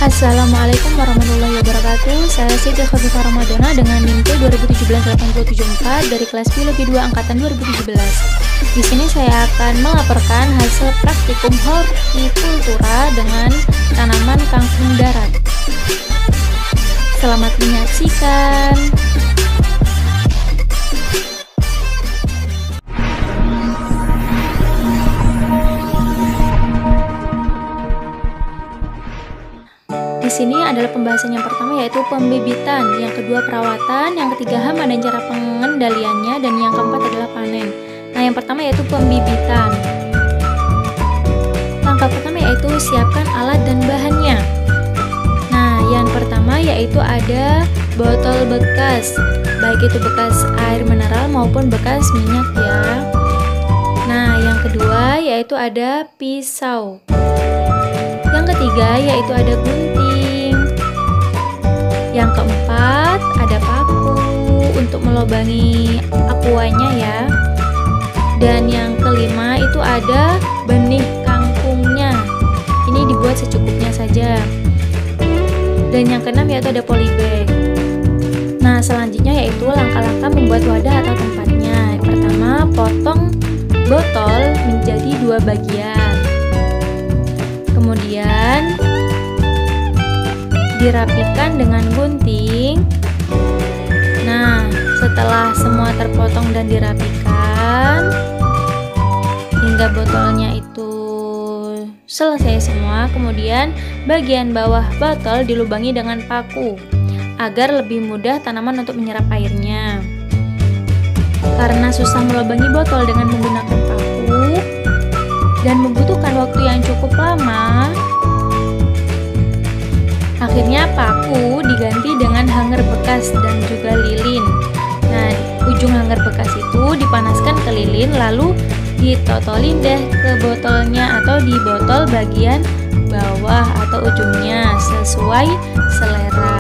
Assalamualaikum warahmatullahi wabarakatuh. Saya Siti Khofifah Ramadhana dengan NIM 2017-874 dari kelas Biologi 2 angkatan 2017. Di sini saya akan melaporkan hasil praktikum hortikultura dengan tanaman kangkung darat. Selamat menyaksikan. Di sini adalah pembahasan yang pertama, yaitu pembibitan, yang kedua perawatan, yang ketiga hama dan cara pengendaliannya, dan yang keempat adalah panen. Nah, yang pertama yaitu pembibitan. Langkah pertama yaitu siapkan alat dan bahannya. Nah, yang pertama yaitu ada botol bekas, baik itu bekas air mineral maupun bekas minyak ya. Nah, yang kedua yaitu ada pisau. Yang ketiga yaitu ada gunting. Yang keempat ada paku untuk melubangi akuanya ya. Dan yang kelima itu ada benih kangkungnya. Ini dibuat secukupnya saja. Dan yang keenam yaitu ada polybag. Nah, selanjutnya yaitu langkah-langkah membuat wadah atau tempatnya. Yang pertama, potong botol menjadi 2 bagian. Kemudian dirapikan dengan gunting. Nah, setelah semua terpotong dan dirapikan hingga botolnya itu selesai semua, kemudian bagian bawah botol dilubangi dengan paku agar lebih mudah tanaman untuk menyerap airnya. Karena susah melubangi botol dengan menggunakan paku dan membutuhkan waktu yang cukup lama, akhirnya paku diganti dengan hanger bekas dan juga lilin. Nah, ujung hanger bekas itu dipanaskan ke lilin, lalu ditotolin deh ke botolnya atau di botol bagian bawah atau ujungnya sesuai selera.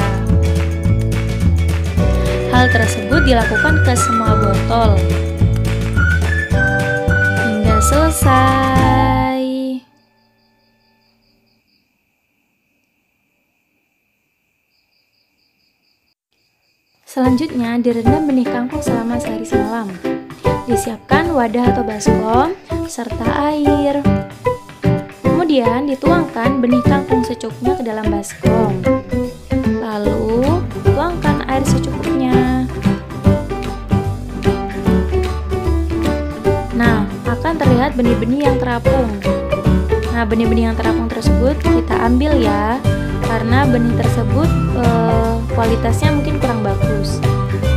Hal tersebut dilakukan ke semua botol hingga selesai. Selanjutnya, direndam benih kangkung selama sehari semalam. Disiapkan wadah atau baskom serta air. Kemudian dituangkan benih kangkung secukupnya ke dalam baskom. Lalu tuangkan air secukupnya. Nah, akan terlihat benih-benih yang terapung. Nah, benih-benih yang terapung tersebut kita ambil ya, karena benih tersebut kualitasnya mungkin kurang bagus.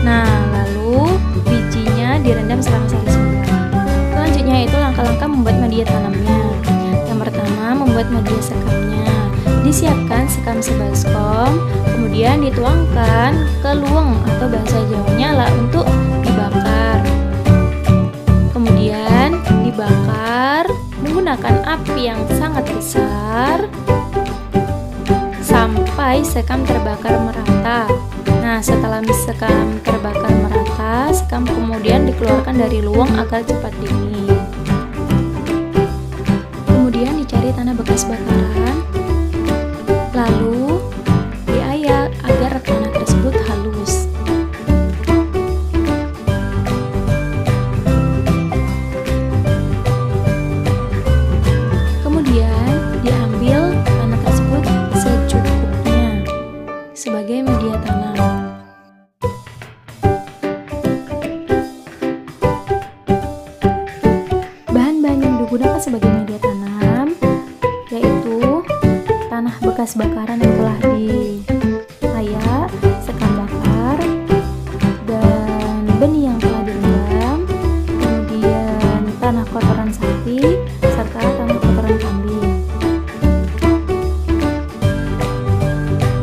Nah, lalu bijinya direndam selama sehari semalam. Selanjutnya itu langkah-langkah membuat media tanamnya. Yang pertama, membuat media sekamnya. Disiapkan sekam sebaskom, kemudian dituangkan ke luweng atau bahasa Jawanya lah untuk dibakar. Kemudian dibakar menggunakan api yang sangat besar sampai sekam terbakar merata. Nah, setelah sekam terbakar merata, sekam kemudian dikeluarkan dari luweng agar cepat dingin. Kemudian dicari tanah bekas bakaran, lalu diayak agar tanah tersebut halus. Kemudian diambil tanah tersebut secukupnya sebagai media tanam. Bahan-bahan yang digunakan sebagai media tanam yaitu tanah bekas bakaran yang telah diayak, sekam bakar, dan benih yang telah direndam, kemudian tanah kotoran sapi, serta tanah kotoran kambing.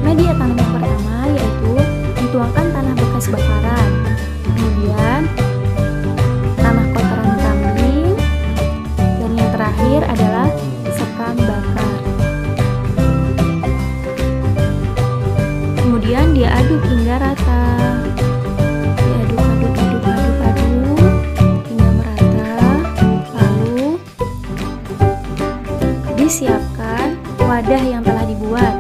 Media tanam yang pertama yaitu dituangkan tanah bekas bakaran, kemudian tanah kotoran kambing, dan yang terakhir adalah sekam bakar. Kemudian diaduk hingga rata. Diaduk hingga merata. Lalu disiapkan wadah yang telah dibuat.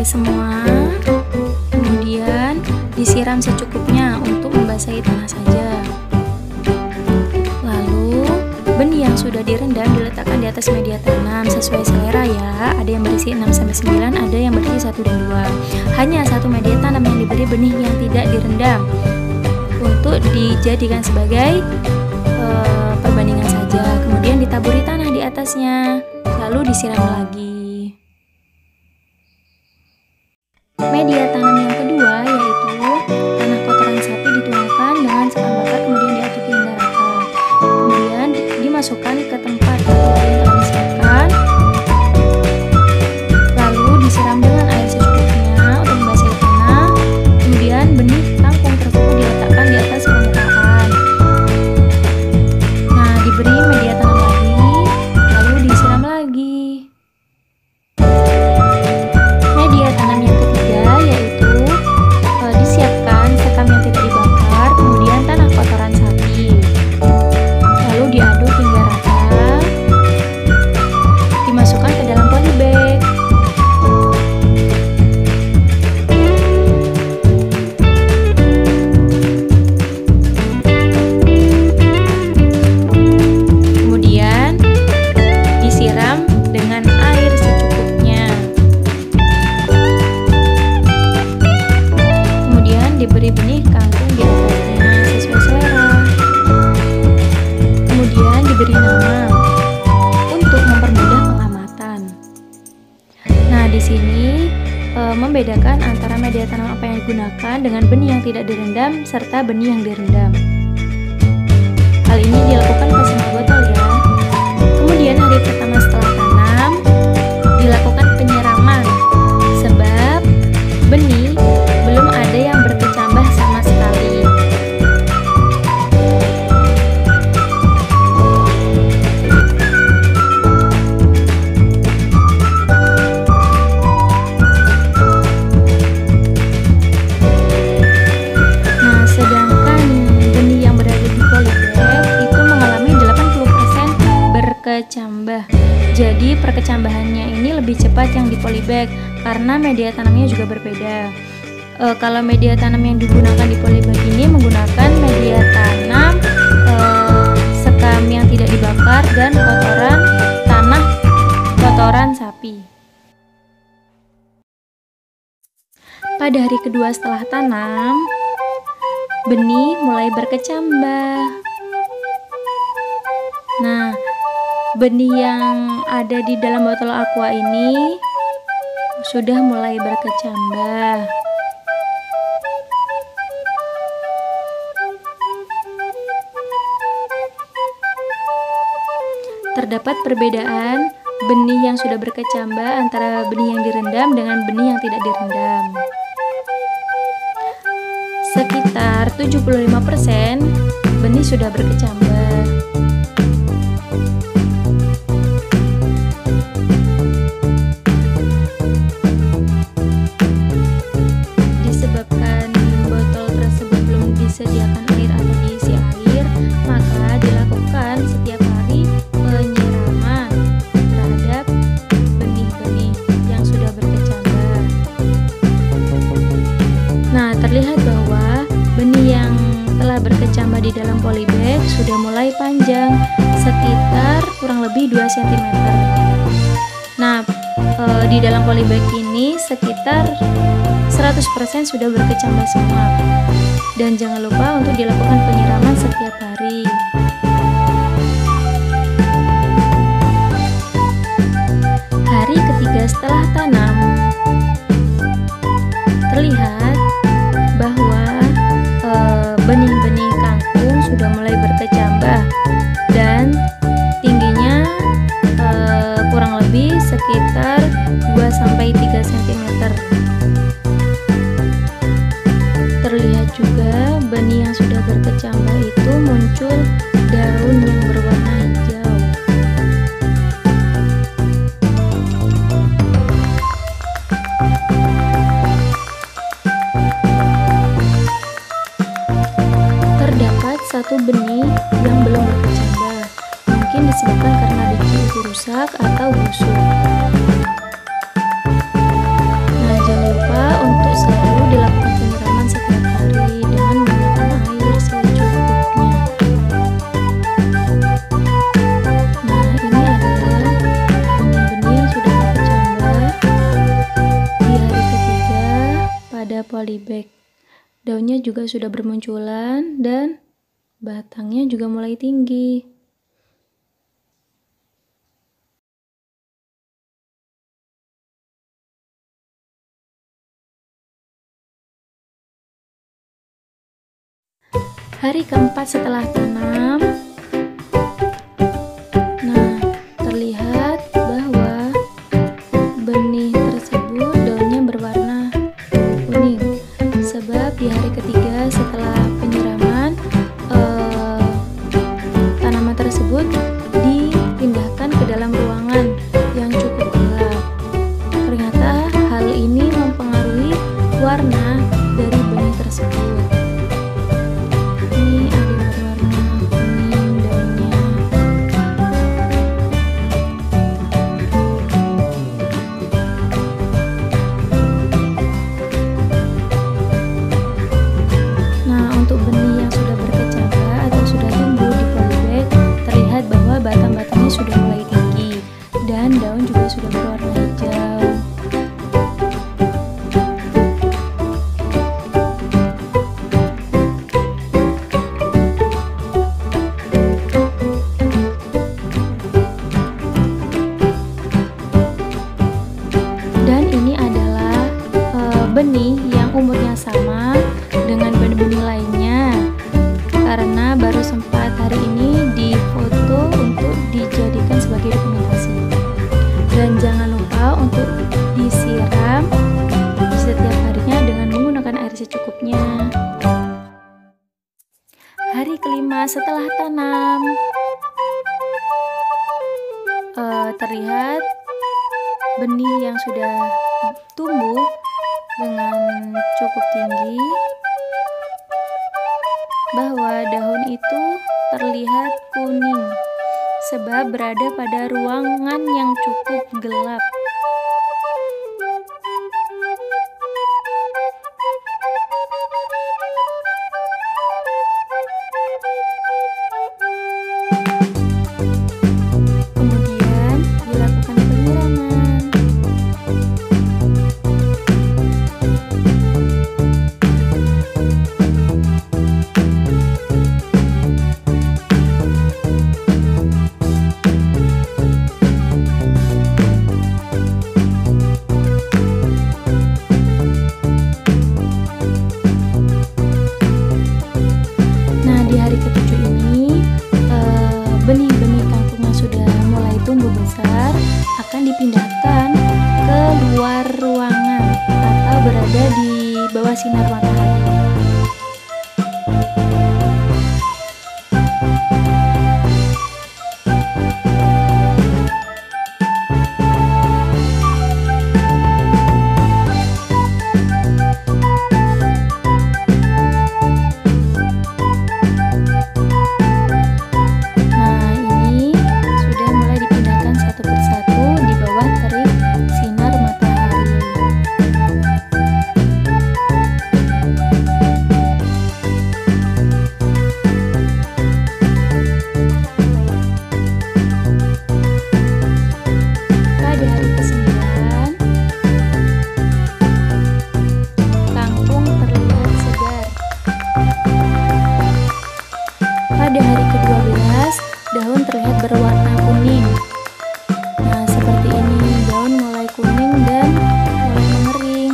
semua. Kemudian disiram secukupnya untuk membasahi tanah saja. Lalu benih yang sudah direndam diletakkan di atas media tanam sesuai selera ya. Ada yang berisi 6-9, ada yang berisi 1 dan 2. Hanya satu media tanam yang diberi benih yang tidak direndam untuk dijadikan sebagai perbandingan saja. Kemudian ditaburi tanah di atasnya, lalu disiram lagi. Media tanam yang kedua yaitu tanah kotoran sapi dituangkan dengan sekam bakar, kemudian diaduk hingga rata. Kemudian dimasukkan ke tempat yang telah disiapkan, lalu disiram dengan air secukupnya untuk membasahi tanah. Kemudian benih kangkung tersebut diletakkan di atas permukaan. Nah, diberi media tanam lagi, lalu disiram lagi. Media tanam yang ketiga yaitu disiapkan sekam yang tidak dibakar, kemudian tanah kotoran sapi, lalu diaduk hingga rata, dimasukkan ke dalam polybag. Kemudian disiram dengan air secukupnya. Kemudian diberi benih kangkung di atasnya sesuai selera. Kemudian diberi nama untuk mempermudah pengamatan. Nah, di sini membedakan antara media tanam apa yang digunakan dengan benih yang tidak direndam serta benih yang direndam. Hal ini dilakukan ke semua botol ya. Kemudian hari pertama setelah tanam dilakukan penyiraman sebab benih belum ada yang berkecambah sama sekali. Nah, sedangkan benih yang berada di polybag itu mengalami 80% berkecambah. Jadi perkecambahannya ini lebih cepat yang di polybag karena media tanamnya juga berbeda. Kalau media tanam yang digunakan di polybag ini menggunakan media tanam sekam yang tidak dibakar dan tanah kotoran sapi. Pada hari kedua setelah tanam, benih mulai berkecambah. Nah, benih yang ada di dalam botol aqua ini sudah mulai berkecambah. Terdapat perbedaan benih yang sudah berkecambah antara benih yang direndam dengan benih yang tidak direndam. Sekitar 75% benih sudah berkecambah. Disebabkan botol tersebut belum disediakan air atau diisi air, maka dilakukan setiap hari penyiraman terhadap benih-benih yang sudah berkecambah. Nah, terlihat bahwa benih yang telah berkecambah di dalam polybag sudah mulai panjang, sekitar kurang lebih 2 cm. Nah, di dalam polybag ini sekitar 100% sudah berkecambah semua. Dan jangan lupa untuk dilakukan penyiraman setiap hari. Hari ketiga setelah tanam, terlihat bahwa benih-benih kangkung sudah mulai berkecambah dan tingginya kurang lebih sekitar 2-3 cm. Terlihat juga benih yang sudah berkecambah itu muncul daun yang berwarna hijau. Terdapat satu benih yang belum berkecambah, mungkin disebabkan karena biji itu rusak atau busuk. Nah, jangan polybag. Daunnya juga sudah bermunculan dan batangnya juga mulai tinggi. Hari keempat setelah tanam, nah terlihat bahwa benih tersebut daunnya berwarna kuning, sebab di hari ketiga setelah penyiraman tanaman tersebut dipindahkan ke dalam ruangan yang cukup gelap. Ternyata hal ini mempengaruhi warna dari benih tersebut. Untuk benih yang sudah berkecambah atau sudah tumbuh di polybag, terlihat bahwa batang-batangnya sudah mulai tinggi dan daun juga sudah berwarna hijau. Dan ini adalah benih yang umurnya sama dengan benih-benih lainnya, karena baru sempat hari ini difoto untuk dijadikan sebagai dokumentasi. Dan jangan lupa untuk disiram setiap harinya dengan menggunakan air secukupnya. Hari kelima setelah tanam, terlihat benih yang sudah tumbuh dengan cukup tinggi, bahwa daun itu terlihat kuning sebab berada pada ruangan yang cukup gelap. Kemudian dilakukan penyiraman. Benih-benih kangkung yang sudah mulai tumbuh besar akan dipindahkan ke luar ruangan atau berada di bawah sinar matahari. Pada hari ke-12, daun terlihat berwarna kuning. Nah, seperti ini, daun mulai kuning dan mulai mengering.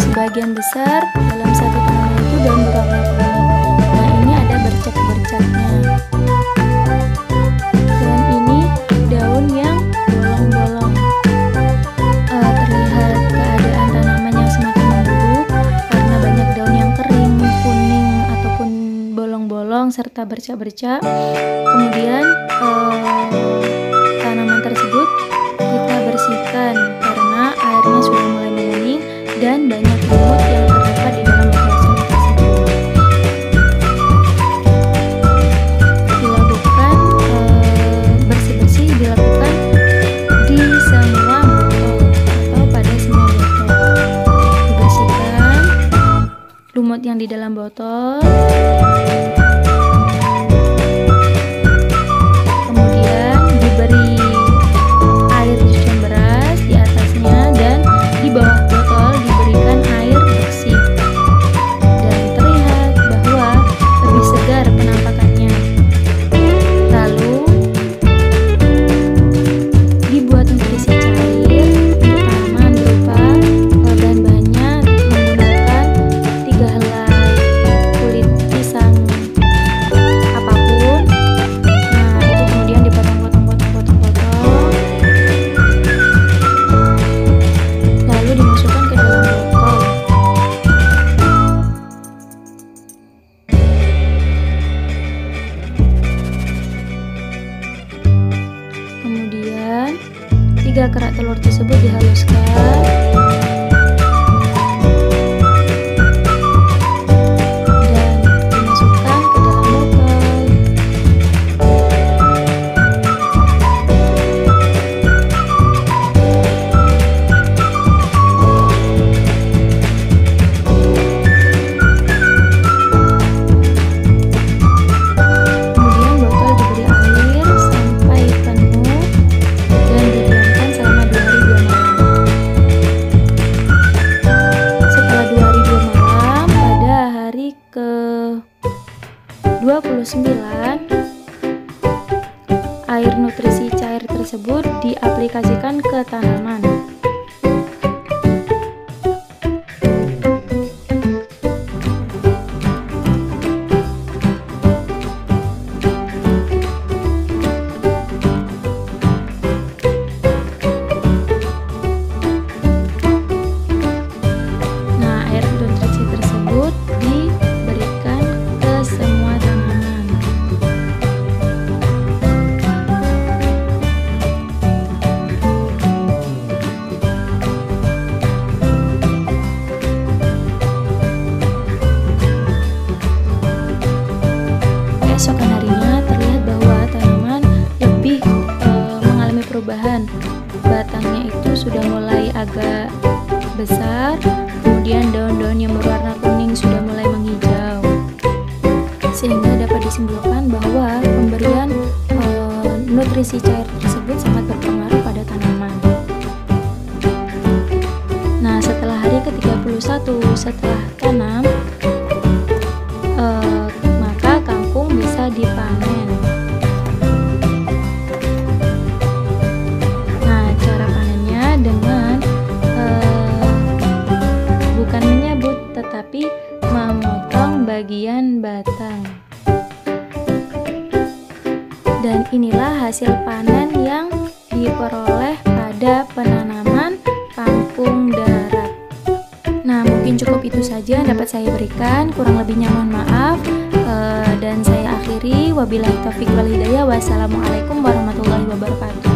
Sebagian besar dalam satu tanaman itu daun berwarna kuning. Nah, ini ada bercak-bercaknya. Dan ini daun yang bolong-bolong. Terlihat keadaan tanaman yang semakin memburuk karena banyak daun yang kering, kuning, ataupun bolong-bolong serta bercak-bercak. Kemudian tanaman tersebut kita bersihkan karena airnya sudah mulai menguning dan banyak lumut yang terdapat di dalam botol tersebut. Dilakukan bersih-bersih dilakukan di semua botol atau pada semua botol. Dibersihkan lumut yang di dalam botol. Air cucian beras di atasnya dan di bawah botol diberikan air 3 kerak telur tersebut dihaluskan dan dimasukkan ke dalam botol. Kemudian botol diberi air sampai penuh dan didiamkan selama 2 hari 2 malam. Setelah 2 hari 2 malam, pada hari ke-29, air nutrisi cair tersebut diaplikasikan ke tanaman. Nah, air nutrisi tersebut diberikan ke semua tanaman. Keesokan harinya terlihat bahwa tanaman lebih mengalami perubahan. Batangnya itu sudah mulai agak besar, kemudian daun-daun yang berwarna kuning sudah mulai menghijau, sehingga dapat disimpulkan bahwa pemberian nutrisi cair tersebut sangat berpengaruh pada tanaman. Nah, setelah hari ke-31 setelah tanam, maka kangkung bisa dipanen. Nah, cara panennya dengan bukan menyabut tetapi memotong bagian batang. Dan inilah hasil panen yang diperoleh pada penanaman kangkung darat. Nah, mungkin cukup itu saja yang dapat saya berikan, kurang lebihnya mohon maaf. Dan saya akhiri, wabillahi taufiq wal hidayah. Wassalamualaikum warahmatullahi wabarakatuh.